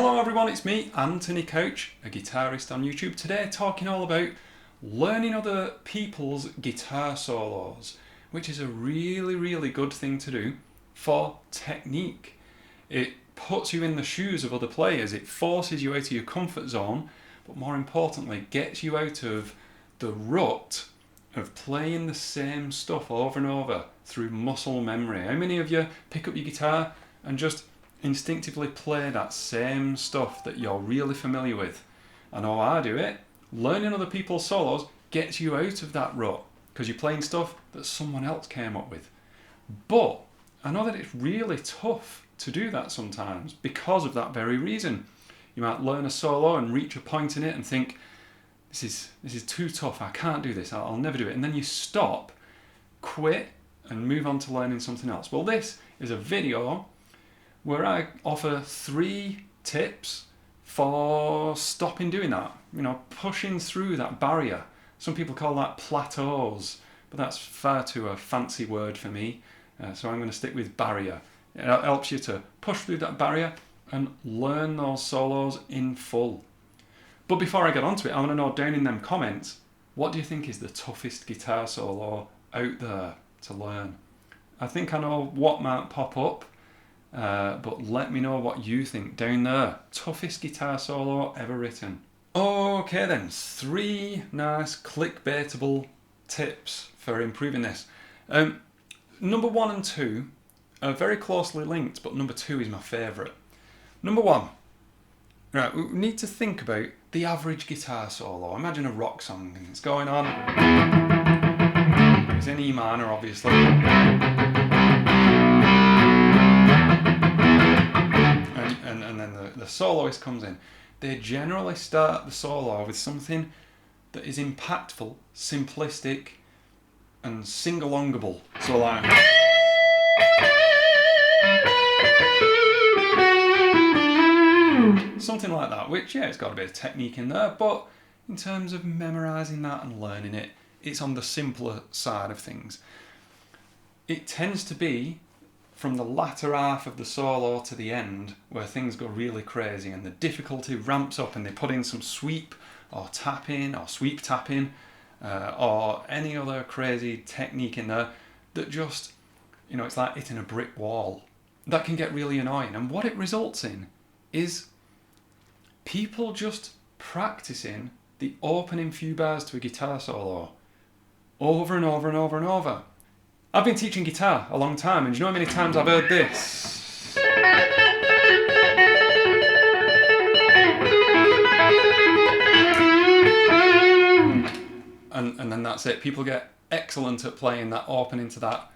Hello everyone, it's me, Anthony Couch, a guitarist on YouTube. Today talking all about learning other people's guitar solos, which is a really good thing to do for technique. It puts you in the shoes of other players, it forces you out of your comfort zone, but more importantly gets you out of the rut of playing the same stuff over and over through muscle memory. How many of you pick up your guitar and just instinctively play that same stuff that you're really familiar with? I know I do it. Learning other people's solos gets you out of that rut because you're playing stuff that someone else came up with. But I know that it's really tough to do that sometimes because of that very reason. You might learn a solo and reach a point in it and think, this is too tough, I can't do this, I'll never do it. And then you stop, quit, and move on to learning something else. Well, this is a video where I offer 3 tips for stopping doing that. You know, pushing through that barrier. Some people call that plateaus, but that's far too a fancy word for me. So I'm going to stick with barrier. It helps you to push through that barrier and learn those solos in full. But before I get onto it, I want to know down in them comments, what do you think is the toughest guitar solo out there to learn? I think I know what might pop up. But let me know what you think down there. Toughest guitar solo ever written. Okay then, 3 nice clickbaitable tips for improving this. Number 1 and 2 are very closely linked, but number 2 is my favourite. Number 1, right, we need to think about the average guitar solo. Imagine a rock song and it's going on. It's in E minor, obviously. And then the soloist comes in. They generally start the solo with something that is impactful, simplistic, and sing-alongable. So like... something like that, which, yeah, it's got a bit of technique in there, but in terms of memorising that and learning it, it's on the simpler side of things. It tends to be from the latter half of the solo to the end where things go really crazy and the difficulty ramps up and they put in some sweep or tapping or sweep tapping or any other crazy technique in there that just, you know, it's like hitting a brick wall. That can get really annoying, and what it results in is people just practicing the opening few bars to a guitar solo over and over and over and over. I've been teaching guitar a long time, and do you know how many times I've heard this? And then that's it. People get excellent at playing that opening to that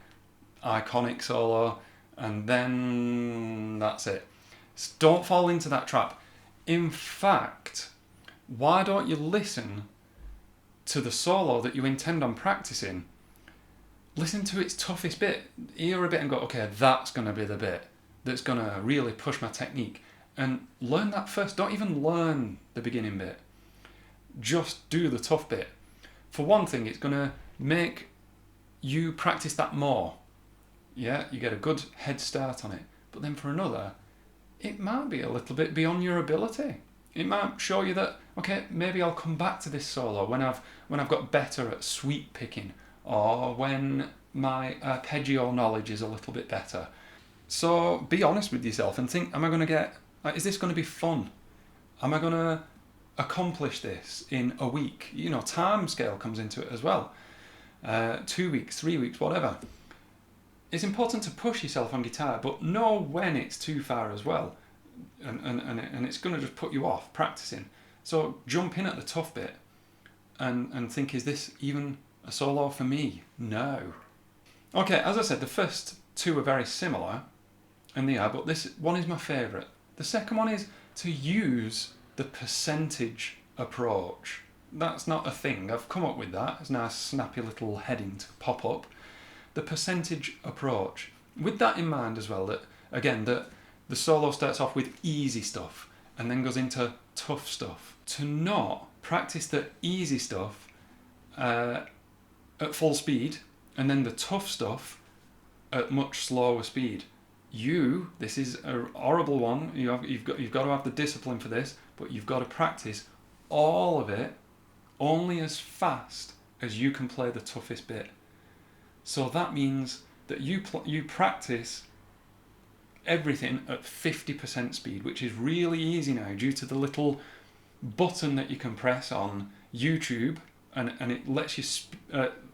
iconic solo, and then that's it. So don't fall into that trap. In fact, why don't you listen to the solo that you intend on practicing? Listen to its toughest bit, hear a bit and go, okay, that's going to be the bit that's going to really push my technique. And learn that first. Don't even learn the beginning bit. Just do the tough bit. For one thing, it's going to make you practice that more. Yeah, you get a good head start on it. But then for another, it might be a little bit beyond your ability. It might show you that, okay, maybe I'll come back to this solo when I've got better at sweep picking, or when my arpeggio knowledge is a little bit better. So be honest with yourself and think, is this going to be fun? Am I going to accomplish this in a week? You know, time scale comes into it as well. 2 weeks, 3 weeks, whatever. It's important to push yourself on guitar, but know when it's too far as well. And it's going to just put you off practicing. So jump in at the tough bit and think, is this even a solo for me? No. Okay, as I said, the first 2 are very similar, and they are, but this one is my favourite. The second one is to use the percentage approach. That's not a thing, I've come up with that. It's a nice snappy little heading to pop up. The percentage approach. With that in mind as well, that again, that the solo starts off with easy stuff and then goes into tough stuff. To not practice the easy stuff at full speed and then the tough stuff at much slower speed. this is a horrible one, you've got to have the discipline for this, but you've got to practice all of it only as fast as you can play the toughest bit. So that means that you practice everything at 50% speed, which is really easy now due to the little button that you can press on YouTube, and it lets you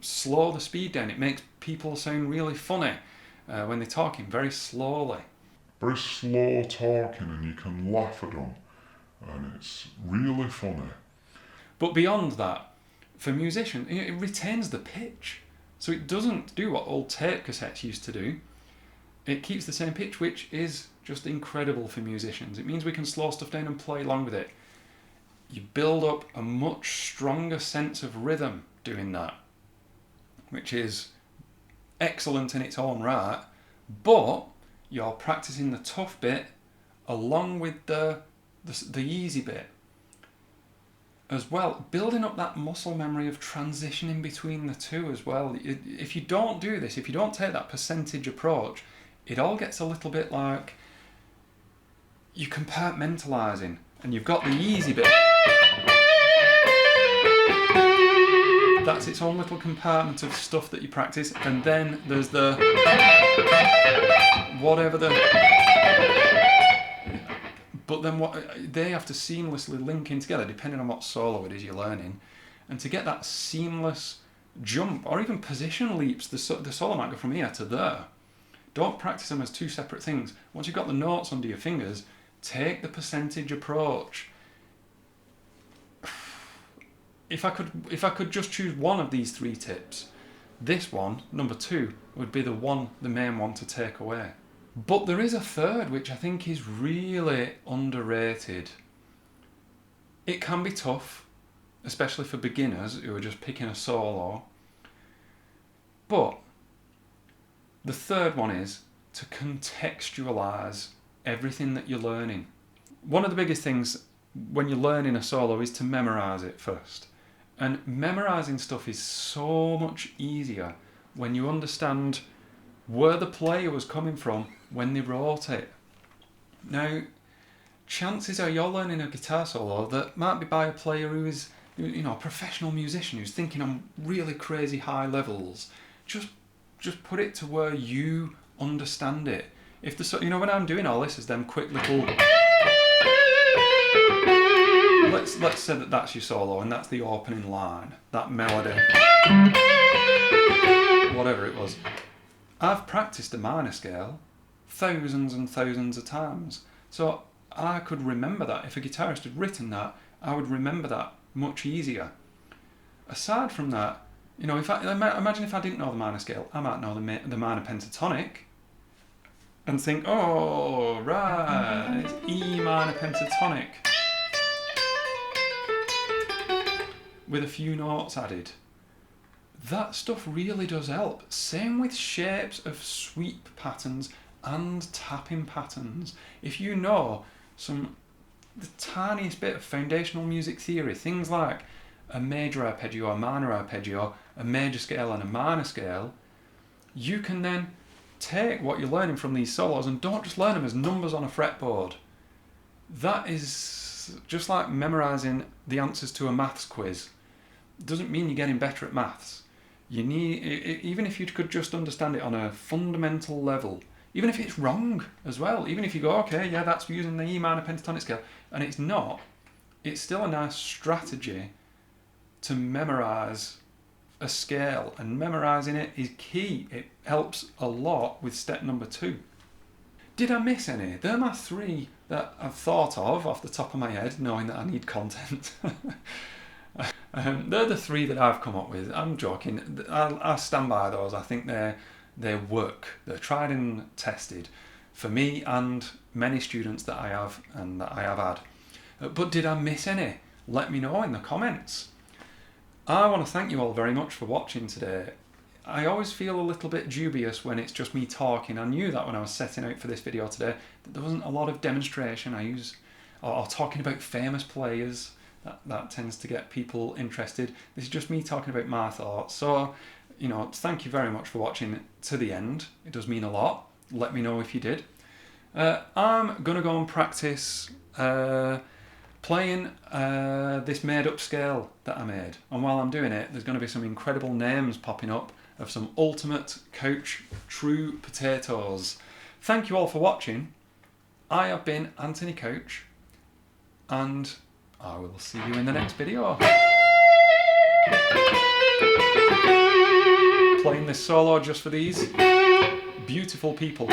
slow the speed down. It makes people sound really funny when they're talking very slowly. Very slow talking, and you can laugh at them, and it's really funny. But beyond that, for musicians, it retains the pitch. So it doesn't do what old tape cassettes used to do. It keeps the same pitch, which is just incredible for musicians. It means we can slow stuff down and play along with it. You build up a much stronger sense of rhythm doing that, which is excellent in its own right, but you're practicing the tough bit along with the easy bit as well, building up that muscle memory of transitioning between the two as well. If you don't do this, if you don't take that percentage approach, it all gets a little bit like you're compartmentalising, and you've got the easy bit. That's its own little compartment of stuff that you practice, and then there's the whatever the... But then they have to seamlessly link in together depending on what solo it is you're learning. And to get that seamless jump, or even position leaps, the solo might go from here to there. Don't practice them as two separate things. Once you've got the notes under your fingers, take the percentage approach. If I could just choose one of these 3 tips, this one, number 2, would be the main one to take away. But there is a third which I think is really underrated. It can be tough, especially for beginners who are just picking a solo. But the third one is to contextualize everything that you're learning. One of the biggest things when you're learning a solo is to memorize it first. And memorizing stuff is so much easier when you understand where the player was coming from when they wrote it. Now, chances are you're learning a guitar solo that might be by a player who is, a professional musician who's thinking on really crazy high levels. Just put it to where you understand it. If when I'm doing all this, is them quick little... Let's say that that's your solo and that's the opening line, that melody, whatever it was. I've practiced a minor scale thousands and thousands of times, so I could remember that. If a guitarist had written that, I would remember that much easier. Aside from that, imagine if I didn't know the minor scale, I might know the minor pentatonic and think, oh right, it's E minor pentatonic with a few notes added. That stuff really does help. Same with shapes of sweep patterns and tapping patterns. If you know the tiniest bit of foundational music theory, things like a major arpeggio, a minor arpeggio, a major scale and a minor scale, you can then take what you're learning from these solos and don't just learn them as numbers on a fretboard. That is just like memorizing the answers to a maths quiz. It doesn't mean you're getting better at maths. You need, even if you could just understand it on a fundamental level, even if it's wrong as well, even if you go, okay, yeah, that's using the E minor pentatonic scale, and it's not, it's still a nice strategy to memorize a scale, and memorizing it is key. It helps a lot with step number 2. Did I miss any? They're my 3 that I've thought of off the top of my head, knowing that I need content. They're the 3 that I've come up with. I'm joking. I stand by those. I think they work. They're tried and tested for me and many students that I have and that I have had. But did I miss any? Let me know in the comments. I want to thank you all very much for watching today. I always feel a little bit dubious when it's just me talking. I knew that when I was setting out for this video today, that there wasn't a lot of demonstration or talking about famous players. That tends to get people interested. This is just me talking about my thoughts. So, thank you very much for watching to the end. It does mean a lot. let me know if you did. I'm going to go and practice playing this made-up scale that I made. And while I'm doing it, there's going to be some incredible names popping up of some ultimate Couch true potatoes. Thank you all for watching. I have been Anthony Couch, and I will see you in the next video. Playing this solo just for these beautiful people.